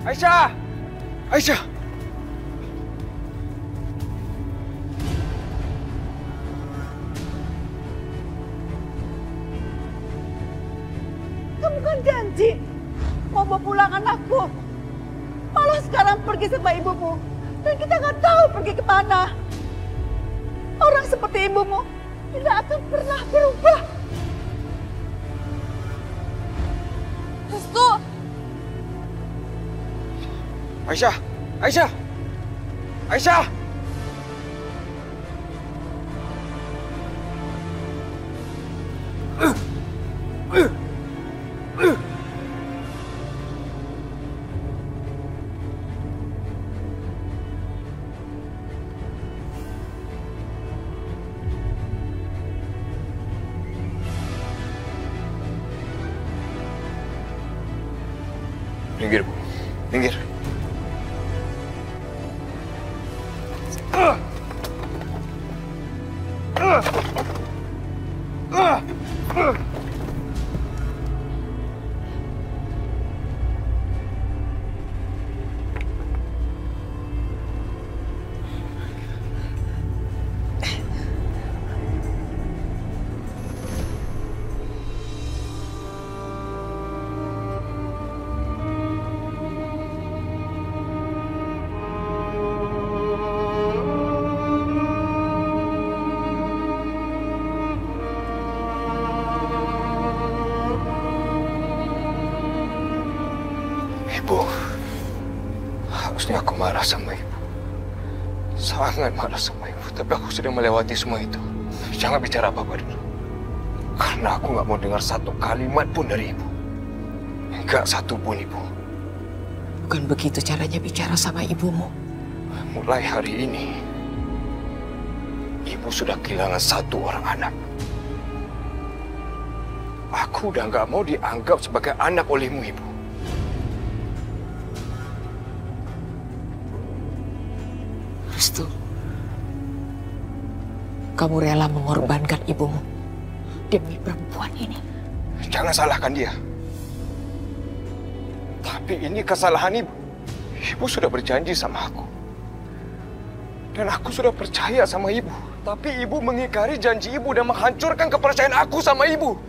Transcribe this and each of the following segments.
Aisyah! Aisyah! Kamu kan janji mau bawa pulang anakku. Malah sekarang pergi sama ibumu. Dan kita nggak tahu pergi kemana. Orang seperti ibumu tidak akan pernah berubah. Restu! Aisyah! Aisyah! Aisyah! Minggir, Bu. Minggir. Ibu, harusnya aku marah sama ibu. Sangat marah sama ibu, tapi aku sudah melewati semua itu. Jangan bicara apa-apa dulu. Karena aku nggak mau dengar satu kalimat pun dari ibu. Enggak satu pun, Ibu. Bukan begitu caranya bicara sama ibumu. Mulai hari ini, ibu sudah kehilangan satu orang anak. Aku udah nggak mau dianggap sebagai anak olehmu, Ibu. Restu, kamu rela mengorbankan ibumu demi perempuan ini. Jangan salahkan dia. Tapi ini kesalahan ibu. Ibu sudah berjanji sama aku. Dan aku sudah percaya sama ibu. Tapi ibu mengingkari janji ibu dan menghancurkan kepercayaan aku sama ibu.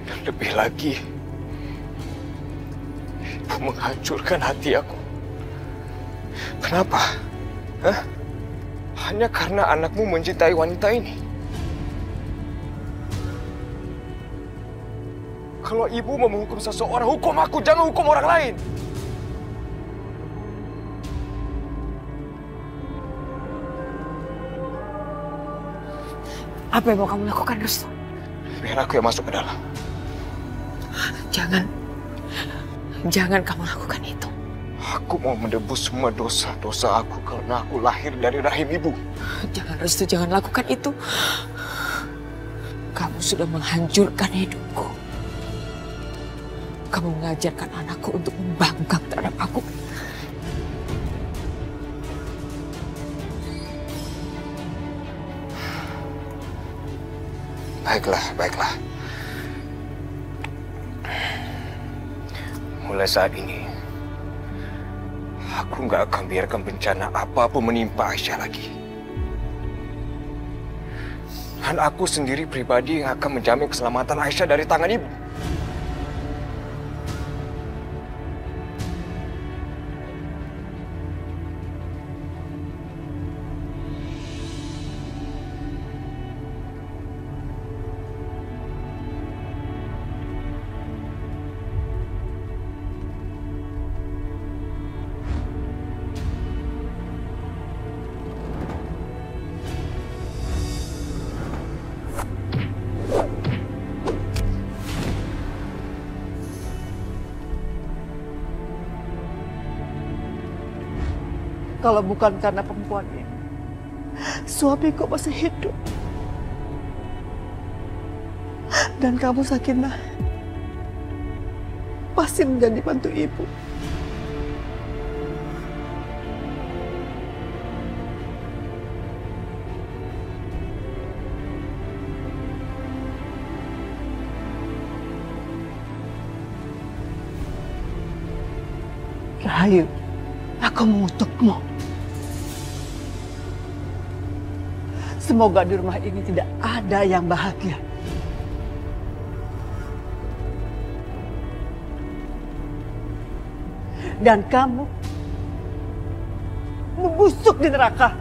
Dan lebih lagi, ibu menghancurkan hati aku. Kenapa? Hah? Hanya karena anakmu mencintai wanita ini. Kalau ibu mau menghukum seseorang, hukum aku, jangan hukum orang lain. Apa yang mau kamu lakukan, Restu? Biar aku yang masuk ke dalam. Jangan kamu lakukan itu. Aku mau menebus semua dosa-dosa aku karena aku lahir dari rahim ibu. Jangan, Restu, jangan lakukan itu. Kamu sudah menghancurkan hidupku. Kamu mengajarkan anakku untuk membangkang terhadap aku. Baiklah, baiklah. Mulai saat ini, aku nggak akan biarkan bencana apapun menimpa Aisyah lagi. Dan aku sendiri pribadi yang akan menjamin keselamatan Aisyah dari tangan ibu. Kalau bukan karena perempuan ini, suamiku masih hidup. Dan kamu, Sakinah, pasti menjadi bantu ibu. Rahayu, aku mengutukmu. Semoga di rumah ini tidak ada yang bahagia. Dan kamu membusuk di neraka.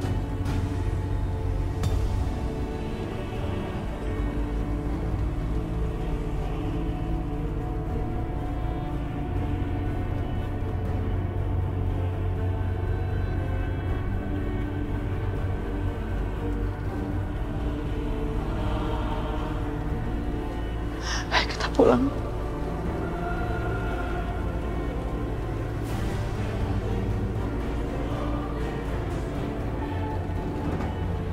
Ayo kita pulang.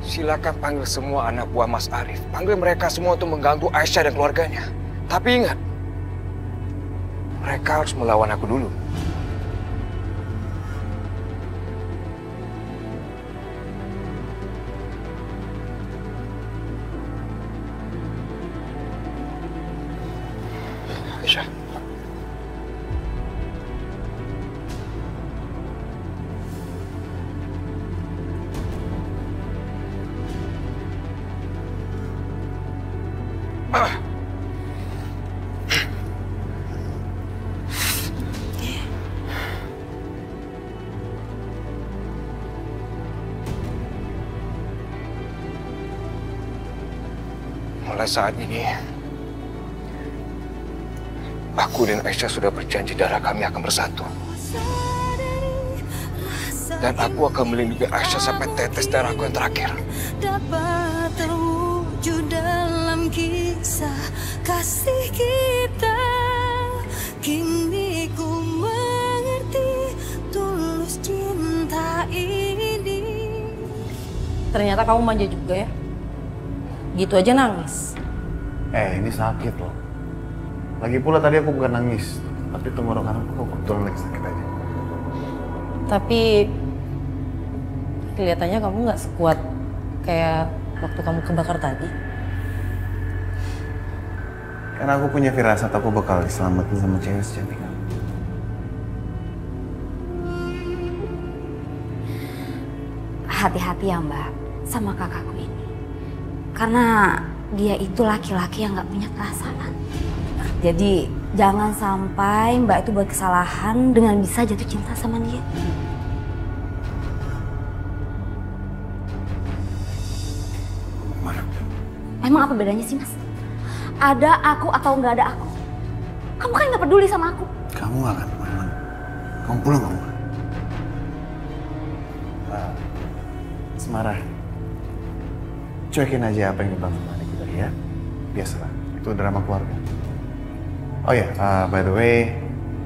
Silakan panggil semua anak buah Mas Arif. Panggil mereka semua untuk mengganggu Aisyah dan keluarganya. Tapi ingat, mereka harus melawan aku dulu. Aisyah. Mulai saat ini, aku dan Aisyah sudah berjanji darah kami akan bersatu. Dan aku akan melindungi Aisyah sampai tetes darahku yang terakhir. Dapat terwujud dalam kisah kasih kita. Kini ku mengerti tulus cinta ini. Ternyata kamu manja juga ya. Gitu aja nangis. Ini sakit loh. Lagi pula tadi aku bukan nangis, tapi tenggorokan aku kebetulan lagi sakit aja. Tapi kelihatannya kamu nggak sekuat kayak waktu kamu kebakar tadi. Karena aku punya firasat aku bakal diselamatin sama cewek secantik kamu. Hati-hati ya Mbak sama kakakku ini. Karena dia itu laki-laki yang nggak punya perasaan. Jadi jangan sampai Mbak itu buat kesalahan dengan bisa jatuh cinta sama dia. Mana? Emang apa bedanya sih Mas? Ada aku atau nggak ada aku? Kamu kan nggak peduli sama aku. Kamu gak akan kemana-mana. Kamu pulang kamu. Semara. Cuekin aja apa yang dibilang sama adik kita ya. Biasalah, itu drama keluarga. Oh ya, by the way,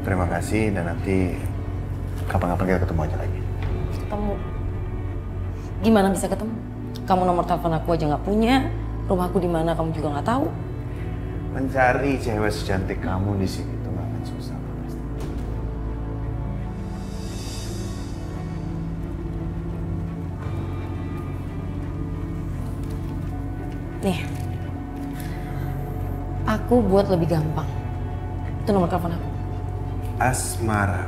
terima kasih dan nanti kapan-kapan kita ketemu aja lagi. Ketemu? Gimana bisa ketemu? Kamu nomor telepon aku aja nggak punya, rumahku di mana kamu juga nggak tahu. Mencari cewek secantik kamu di sini itu nggak akan susah. Pasti. Nih, aku buat lebih gampang. Itu nomor telepon aku. Asmara.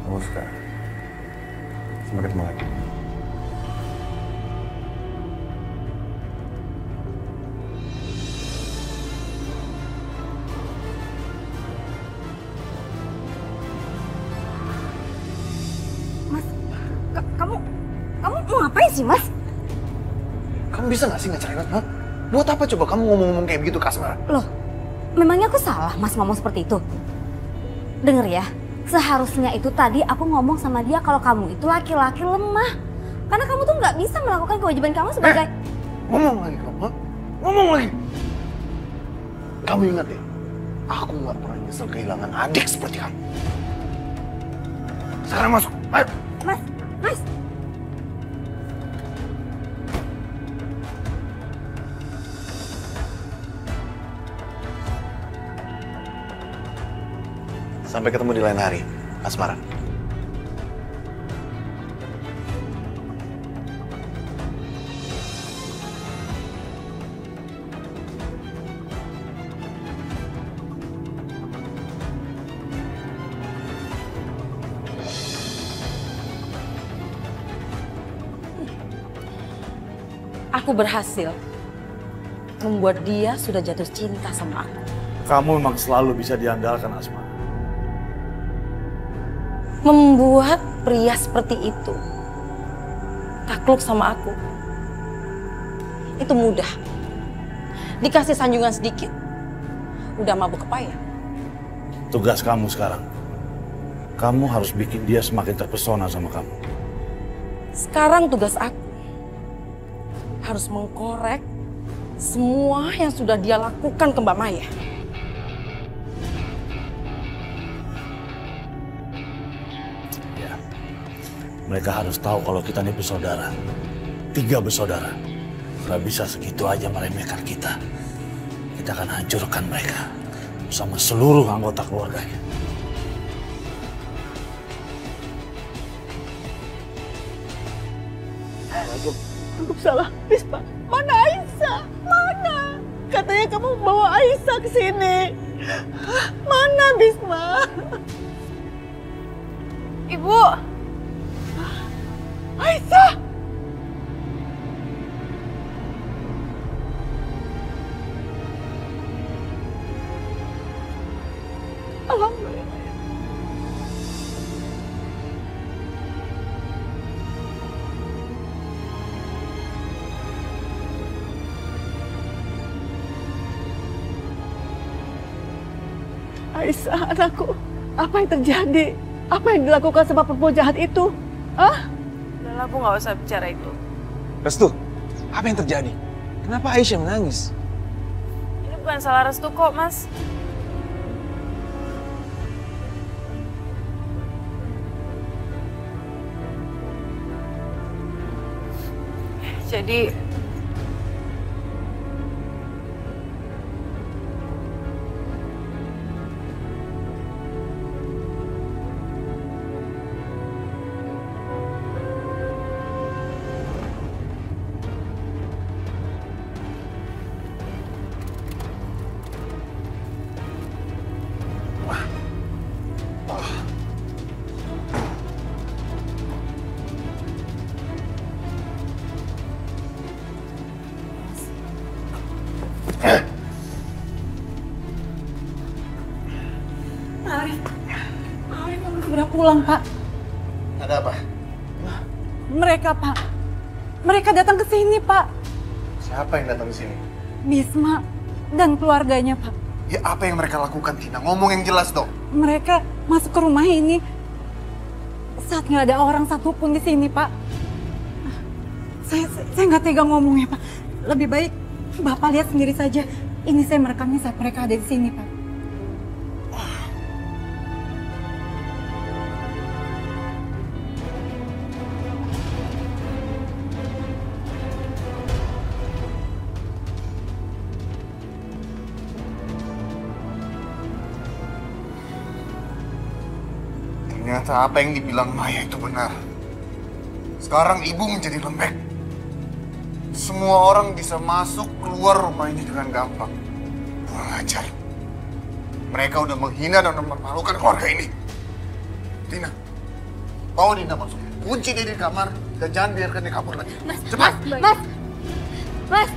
Kamu suka. Sampai ketemu lagi. Mas, kamu mau ngapain sih Mas? Kamu bisa nggak sih ngacarain aku? Buat apa coba kamu ngomong-ngomong kayak begitu ke Asmara? Loh, memangnya aku salah Mas ngomong seperti itu? Dengar ya, seharusnya itu tadi aku ngomong sama dia kalau kamu itu laki-laki lemah. Karena kamu tuh nggak bisa melakukan kewajiban kamu sebagai... Ngomong lagi kamu, ha? Ngomong lagi. Kamu ingat ya, aku nggak pernah nyesel kehilangan adik seperti kamu. Sekarang masuk, ayo. Mas. Sampai ketemu di lain hari, Asmara. Aku berhasil membuat dia sudah jatuh cinta sama aku. Kamu memang selalu bisa diandalkan, Asma. Membuat pria seperti itu takluk sama aku, itu mudah. Dikasih sanjungan sedikit, udah mabuk kepayang. Tugas kamu sekarang, kamu harus bikin dia semakin terpesona sama kamu. Sekarang tugas aku harus mengkorek semua yang sudah dia lakukan ke Mbak Maya. Ya, mereka harus tahu kalau kita ini bersaudara. 3 bersaudara. Gak bisa segitu aja meremehkan kita. Kita akan hancurkan mereka bersama seluruh anggota keluarganya. Aku salah, Bisma. Mana Aisyah? Mana? Katanya kamu bawa Aisyah ke sini. Mana Bisma? Ibu! Aisyah! Alhamdulillah. Aisyah, anakku, apa yang terjadi? Apa yang dilakukan sama perempuan jahat itu? Hah? Udahlah, Bu, nggak usah bicara itu. Restu, apa yang terjadi? Kenapa Aisyah menangis? Ini bukan salah Restu kok, Mas. Jadi Udah pulang, Pak. Ada apa? Mereka, Pak. Mereka datang ke sini, Pak. Siapa yang datang ke sini? Bisma dan keluarganya, Pak. Ya apa yang mereka lakukan, Tina? Ngomong yang jelas dong. Mereka masuk ke rumah ini saat nggak ada orang satupun di sini, Pak. Saya nggak tega ngomongnya, Pak. Lebih baik Bapak lihat sendiri saja. Ini saya merekamnya saat mereka ada di sini, Pak. Ternyata apa yang dibilang Maya itu benar. Sekarang ibu menjadi lembek. Semua orang bisa masuk keluar rumah ini dengan gampang. Kurang ajar. Mereka udah menghina dan mempermalukan keluarga ini. Tina, bawa Dina masuk. Kunci dia di kamar dan jangan biarkan dia kabur lagi. Cepat! Mas!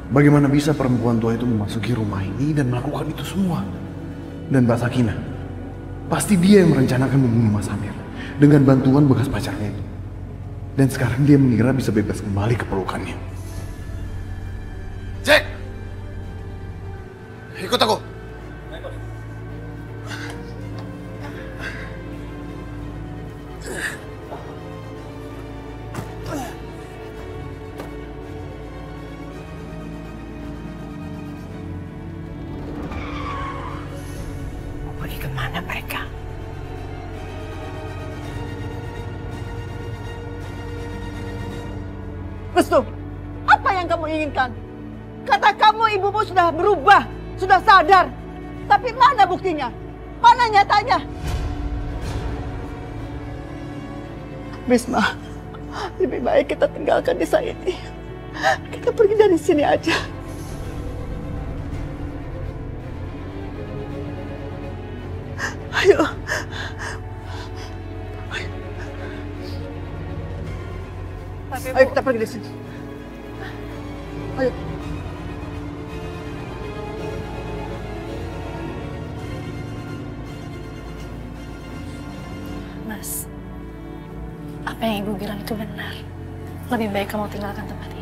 Bagaimana bisa perempuan tua itu memasuki rumah ini dan melakukan itu semua? Dan Mbak Sakina, pasti dia yang merencanakan membunuh Mas Amir dengan bantuan bekas pacarnya itu. Dan sekarang dia mengira bisa bebas kembali ke pelukannya. Jack! Ikut aku! Kemana mereka? Restu, apa yang kamu inginkan? Kata kamu ibumu sudah berubah, sudah sadar. Tapi mana buktinya? Mana nyatanya? Bisma, lebih baik kita tinggalkan desa ini. Kita pergi dari sini aja. Ayo. tapi Ayo Bu. kita pergi dari sini. Ayo. Mas, apa yang ibu bilang itu benar. Lebih baik kamu tinggalkan tempat ini.